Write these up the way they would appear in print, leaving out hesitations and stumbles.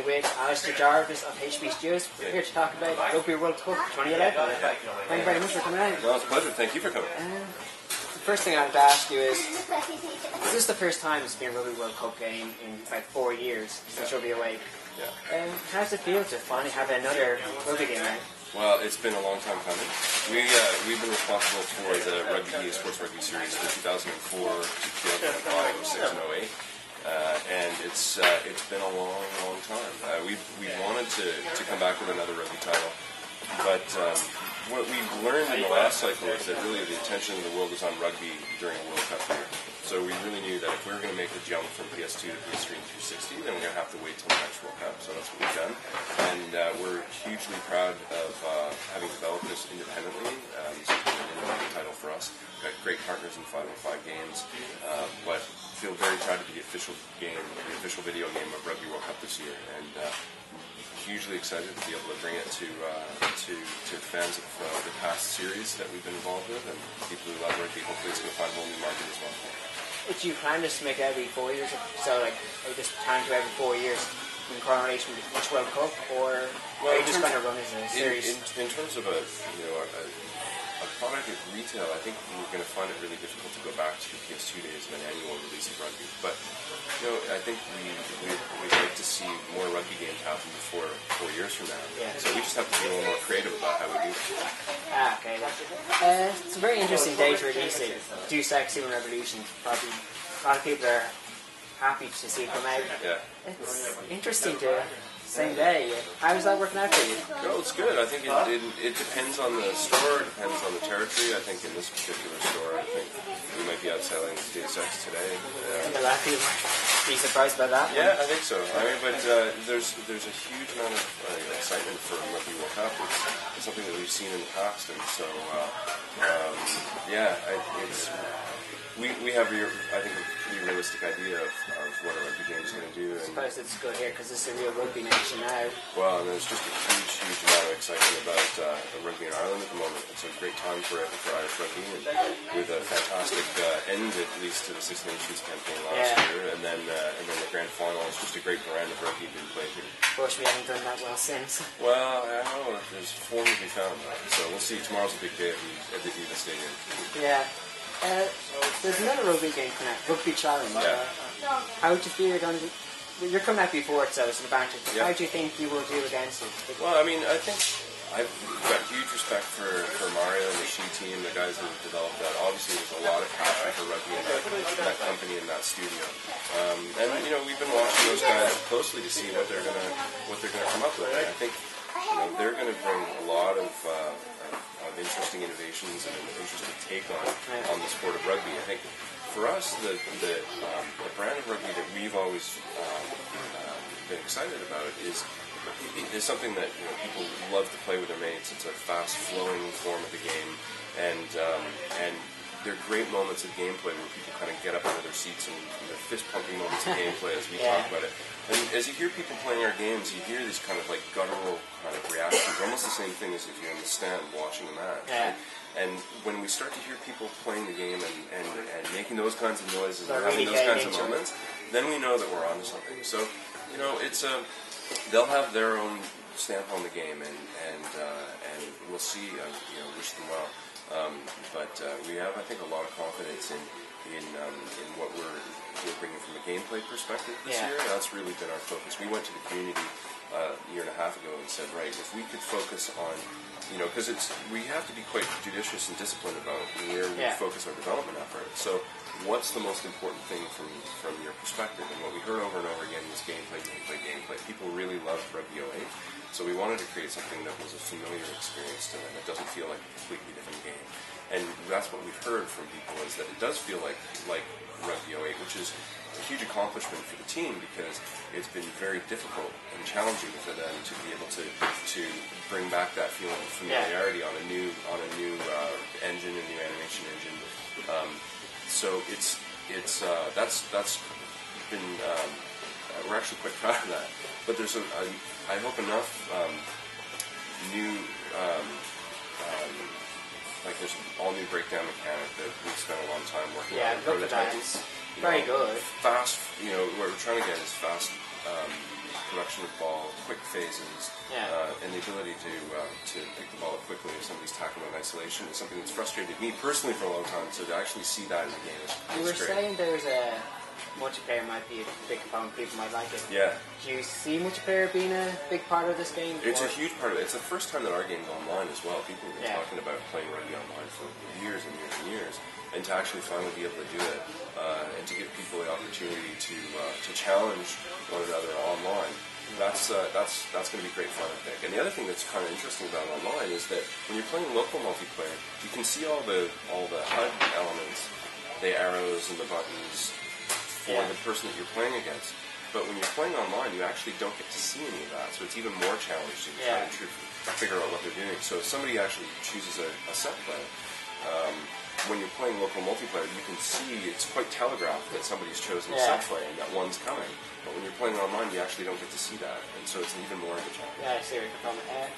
With Alastair Jarvis of HB Studios. We're here to talk about Rugby World Cup 2011. Thank you very much for coming out. No, it's a pleasure. Thank you for coming. The first thing I want to ask you is this the first time it's been a Rugby World Cup game in about 4 years since Rugby away? Yeah. How does it feel to finally have another rugby game now? Well, it's been a long time coming. We've been responsible for the Rugby Sports Rugby series from 2004 to 2005, 06, and 08. And it's been a long time. We wanted to come back with another rugby title, but what we learned in the last cycle is that really the attention of the world was on rugby during a World Cup year. So we really knew that if we were going to make the jump from PS2 to PS3 and 360, then we're going to have to wait till the next World Cup. So that's what we've done, and we're hugely proud of having developed this independently. It's been an independent title for us. We've got great partners in 5-on-5 games, but feel very proud to be the official game, the official video game of Rugby World Cup this year, and hugely excited to be able to bring it to fans of the past series that we've been involved with, and people who love rugby. Hopefully, it's going to find a whole new market as well. Do you plan just to make it every 4 years? So, like, are you just planning to every 4 years in correlation with each World Cup, or are you just going to run as a series? In terms of a product at retail, I think we're going to find it really difficult to go back to the PS2 days of an annual release of rugby. But I think we'd like to see more rugby games happen before 4 years from now. Yeah. So we just have to be a little more creative about how we do it. Okay. It's a very interesting day to release it. Deus Ex Human Revolution. Probably a lot of people are happy to see it come out. Yeah. It's interesting to same day. How is that working out for you? No, it's good. I think it depends on the store, it depends on the territory. I think in this particular store, I think we might be outselling Deus Ex today. I think a lot of people be surprised by that. Yeah, I think so. But there's a huge amount of excitement for Rugby World Cup. It's something that we've seen in the past, and so we have I think a pretty realistic idea of what a rugby game is going to do. I suppose it's good here because it's a real rugby nation now. Well, and there's just a huge amount of excitement about rugby in Ireland at the moment. It's a great time for Irish rugby, and with a fantastic end at least to the Six Nations campaign last year, and then the grand final. It's just a great brand of rugby being played here. Of course, we haven't done that well since. Well, I don't know. There's form to be found, so we'll see. Tomorrow's a big day at the Viva Stadium. Yeah. There's another rugby game coming out, Rugby Challenge. Yeah. How would you feel you're coming out before it, so it's an advantage. Yeah. How do you think you will do against it? Well, I mean, I think I've got huge respect for Mario and the She team, the guys that have developed that. Obviously, there's a lot of passion for rugby in that company, in that studio. And we've been watching those guys closely to see what they're gonna come up with. And I think they're going to bring a lot of interesting innovations and an interesting take on the sport of rugby. I think for us, the brand of rugby that we've always been excited about is something that people love to play with their mates. It's a fast-flowing form of the game, and they're great moments of gameplay where people kind of get up out of their seats and fist-pumping moments of gameplay as we talk about it. And as you hear people playing our games, you hear these kind of like guttural kind of reactions, almost the same thing as if you're in the stand watching a match. Yeah. And when we start to hear people playing the game and making those kinds of noises and really having those kinds of moments, then we know that we're onto something. So, it's they'll have their own stamp on the game, and we'll see. Wish them well. But we have, I think, a lot of confidence in what we're bringing from a gameplay perspective this year. That's really been our focus. We went to the community a year and a half ago and said, right, if we could focus on, because we have to be quite judicious and disciplined about where we focus our development effort. So what's the most important thing from your perspective? And what we heard over and over again was gameplay. People really loved Rugby 08. So we wanted to create something that was a familiar experience to them, that doesn't feel like a completely different game. And that's what we've heard from people, is that it does feel like Rugby 08, which is a huge accomplishment for the team because it's been very difficult and challenging for them to be able to bring back that feeling of familiarity on a new engine, a new animation engine. So that's been we're actually quite proud of that. But there's I hope enough new like there's an all new breakdown mechanic that we've spent a long time working on. Very good. Fast, what we're trying to get is fast production of ball, quick phases, and the ability to pick the ball up quickly if somebody's tackling in isolation is something that's frustrated me personally for a long time. So to actually see that in the game is You were great. saying there's a multiplayer might be a big component, people might like it. Yeah. Do you see multiplayer being a big part of this game? It's a huge part of it. It's the first time that our game's online as well. People have been Yeah. talking about playing rugby online for years and years and years, and to actually finally be able to do it, and to give people the opportunity to challenge one another online. That's going to be great fun, I think. And the other thing that's kind of interesting about online is that when you're playing local multiplayer, you can see all the HUD elements, the arrows and the buttons for the person that you're playing against. But when you're playing online, you actually don't get to see any of that. So it's even more challenging to try and figure out what they're doing. So if somebody actually chooses a set play, when you're playing local multiplayer, you can see it's quite telegraphed that somebody's chosen a set play and that one's coming. But when you're playing online, you actually don't get to see that. And so it's even more of a challenge. Yeah, I see where you're coming from.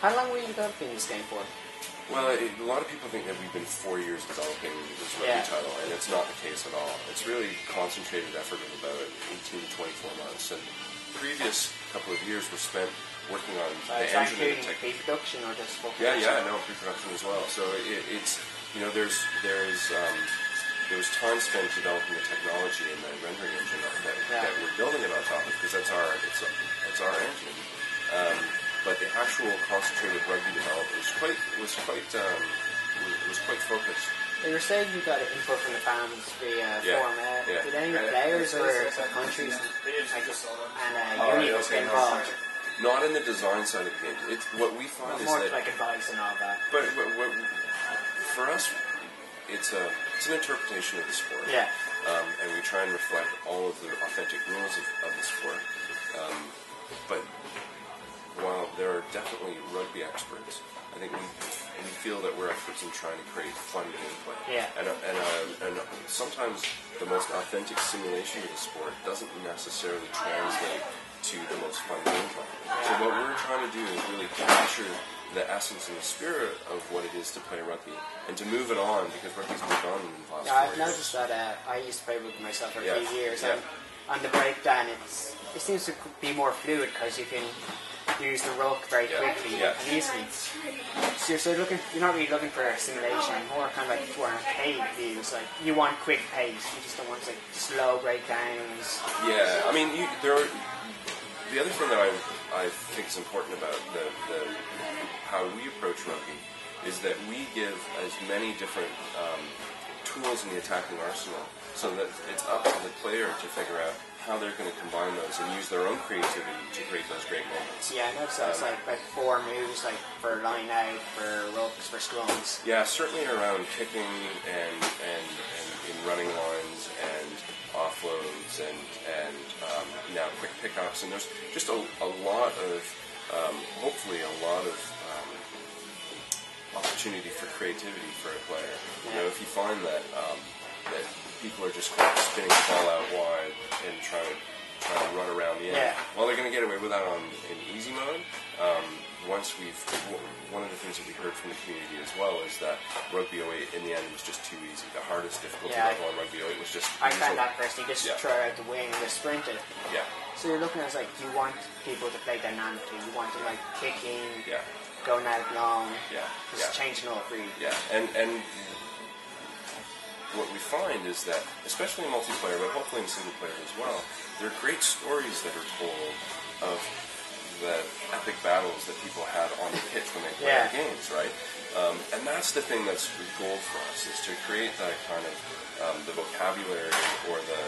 How long were you developing this game for? Well, a lot of people think that we've been 4 years developing this rugby title, and it's not the case at all. It's really concentrated effort of about 18 to 24 months, and the previous couple of years were spent working on the engine and the technique. Pre-production or just full Yeah, production? pre-production as well. So it's there was time spent developing the technology and the rendering engine that we're building it on top of, because that's our engine. But the actual concentrated rugby development was quite focused. You were saying you got input from the fans via forum. Did any players or countries and unions get involved? Not in the design side of the game. What we find is more that like advice and all that. But for us, it's an interpretation of the sport. Yeah. And we try and reflect all of the authentic rules of the sport. But while there are definitely rugby experts, I think we feel that we're experts in trying to create fun gameplay. Yeah. And sometimes the most authentic simulation of the sport doesn't necessarily translate to the most fun gameplay. So what we're trying to do is really capture the essence and the spirit of what it is to play rugby, and to move it on, because rugby's moved on in the last 4 years. I've noticed that I used to play rugby myself for a few years, and on the breakdown it seems to be more fluid because you can use the ruck very quickly and easily. So you're not really looking for a simulation, more kind of like for an arcade views. Like you want quick pace, you just don't want like slow breakdowns. Yeah, I mean, the other thing that I think is important about how we approach rugby is that we give as many different tools in the attacking arsenal, so that it's up to the player to figure out how they're going to combine those and use their own creativity to create those great moments. Yeah, I noticed that's like 4 moves, like for line out, for rucks, for scrums. Yeah, certainly around kicking and in running lines and offloads and now quick pickups, and there's just a lot of hopefully a lot of opportunity for creativity for a player. You know, if you find that that people are just spinning the ball out wide and trying to run around the end, well, they're going to get away with that in easy mode. One of the things that we heard from the community as well is that Rugby 08 in the end was just too easy. The hardest difficulty level on Rugby 08 was just I found that first. You just throw out the wing and just sprint it. Yeah. So you're looking at it like you want people to play dynamically. You want to like kicking, going out long, just changing up really. Yeah, and what we find is that, especially in multiplayer, but hopefully in single player as well, there are great stories that are told of the epic battles that people had on the pitch when they play the games, right? And that's the thing that's gold for us, is to create that kind of the vocabulary or the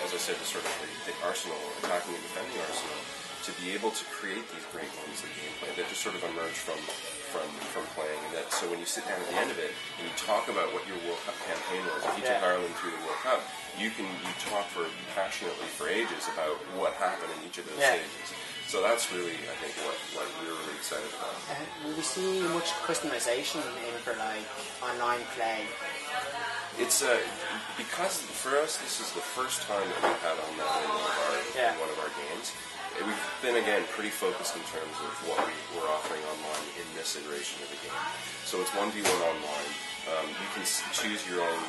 as I said, the sort of the arsenal, attacking and defending arsenal, to be able to create these great moments of gameplay that just sort of emerge from playing. And that so when you sit down at the end of it and you talk about what your World Cup campaign was, if you took Ireland through the World Cup, you talk passionately for ages about what happened in each of those stages. So that's really, I think, what we're really excited about. Will we see much customization in for like online play? It's because for us this is the first time that we've had online in one of our games. We've been again pretty focused in terms of what we're offering online in this iteration of the game. So it's 1v1 online. You can choose your own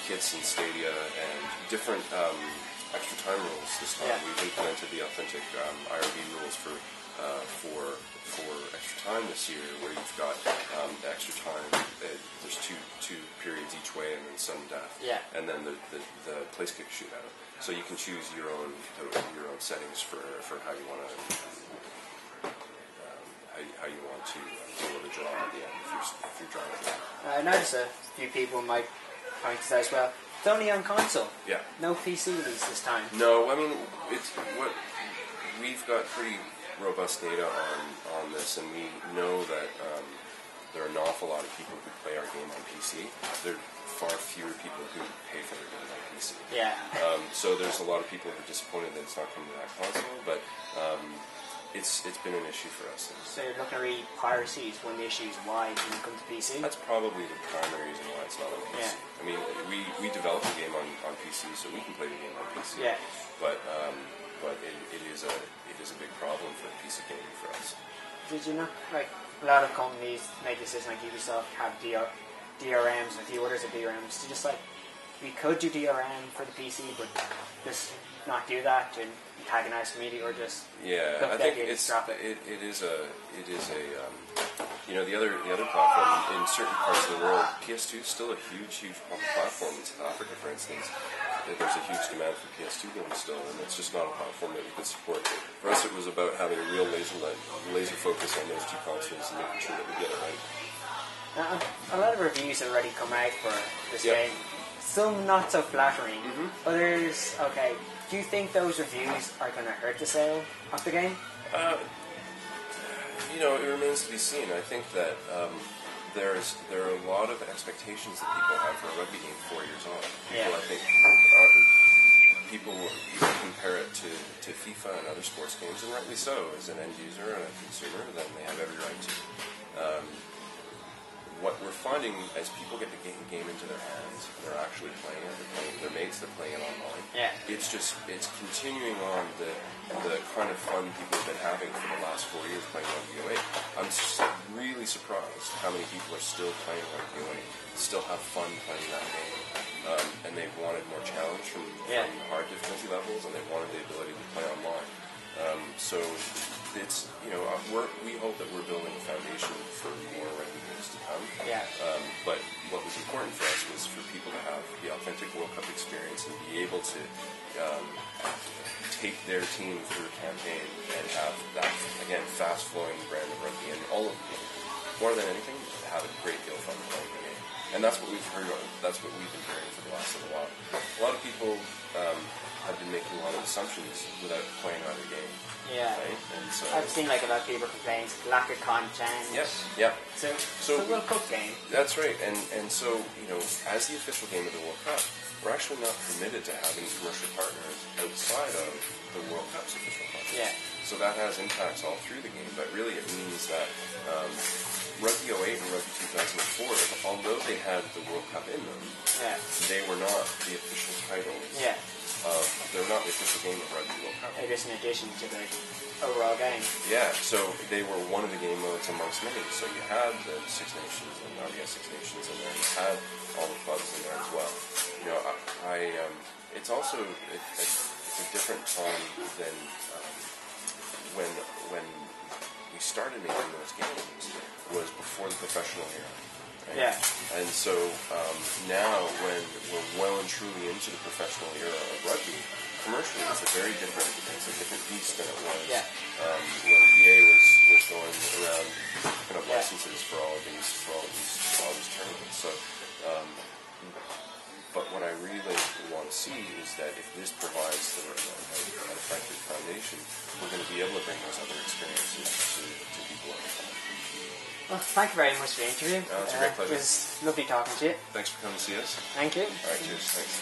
kits and stadia and different extra time rules this time. We've implemented the authentic IRB rules for extra time this year, where you've got the extra time. There's two periods each way, and then sudden death. Yeah. And then the place kick shootout. So you can choose your own settings for how you want to how you want to deal with a draw at the end if you're drawing it. I noticed a few people might point to that as well. It's only on console. Yeah. No PC release this time. No, I mean we've got pretty robust data on this, and we know that there are an awful lot of people who play our game on PC. There are far fewer people who pay for their game on PC. Yeah. So there's a lot of people who are disappointed that it's not coming to that console, but it's been an issue for us. So you're looking to read piracy is one of the issues why it didn't come to PC? That's probably the primary reason why it's not on PC. Yeah. I mean, we developed the game on PC, so we can play the game on PC. Yeah. But it is a big problem for PC gaming for us. Did you know, like, a lot of companies made this decision, like Ubisoft have DRMs, and a few others have DRMs, to just like, we could do DRM for the PC, but just not do that and antagonize community, or just I think it is a the other platform in certain parts of the world. PS2 is still a huge platform in South Africa, for instance. There's a huge demand for PS2 games still, and it's just not a platform that we could support. For us, it was about having a real laser focus on those two consoles and making sure that we get it right. A lot of reviews have already come out for this game. Some not so flattering. Others, okay. Do you think those reviews are going to hurt the sale of the game? It remains to be seen. I think that there are a lot of expectations that people have for a rugby game 4 years on. People compare it to FIFA and other sports games, and rightly so. As an end user and a consumer, then they have every right to. What we're finding as people get the game into their hands, they're actually playing it. They're playing with their mates. They're playing it online. Yeah. It's continuing on the kind of fun people have been having for the last 4 years playing Rugby 08. I'm really surprised how many people are still playing Rugby 08, still have fun playing that game, and they wanted more challenge from hard difficulty levels, and they wanted the ability to play online. So it's we hope that we're building a foundation for more rugby games to come. Yeah. But what was important for us was for people to have the authentic World Cup experience and be able to take their team through a campaign and have that, again, fast-flowing brand of rugby, and all of more than anything, have a great deal of fun playing the game. And that's what we've heard. That's what we've been hearing for the last little while. A lot of people have been making a lot of assumptions without playing either game. Yeah. Right? And so I've seen like a lot of people complain lack of content. Yeah. So it's a World Cup game. That's right. And so as the official game of the World Cup, we're actually not permitted to have any commercial partners outside of the World Cup's official partners. Yeah. So that has impacts all through the game, but really it means that Rugby 08 and Rugby 2004, although they had the World Cup in them, they were not the official titles. Yeah. They were not the official game of Rugby World Cup. They're just in addition to the overall game. Yeah, so they were one of the game modes amongst many. So you had the Six Nations and RBS Six Nations in there. You had all the clubs in there as well. It's also it's a different time than when we started making those games was before the professional era. Right? Yeah. And so now when we're well and truly into the professional era of rugby, commercially it's a different beast than it was when EA was going around picking up licenses for all these tournaments. So but what I really want to see is that if this provides an effective foundation, we're going to be able to bring those other experiences to people over time. Well, thank you very much for the interview. It's a great pleasure. It was lovely talking to you. Thanks for coming to see us. Thank you. All right, cheers. Thanks.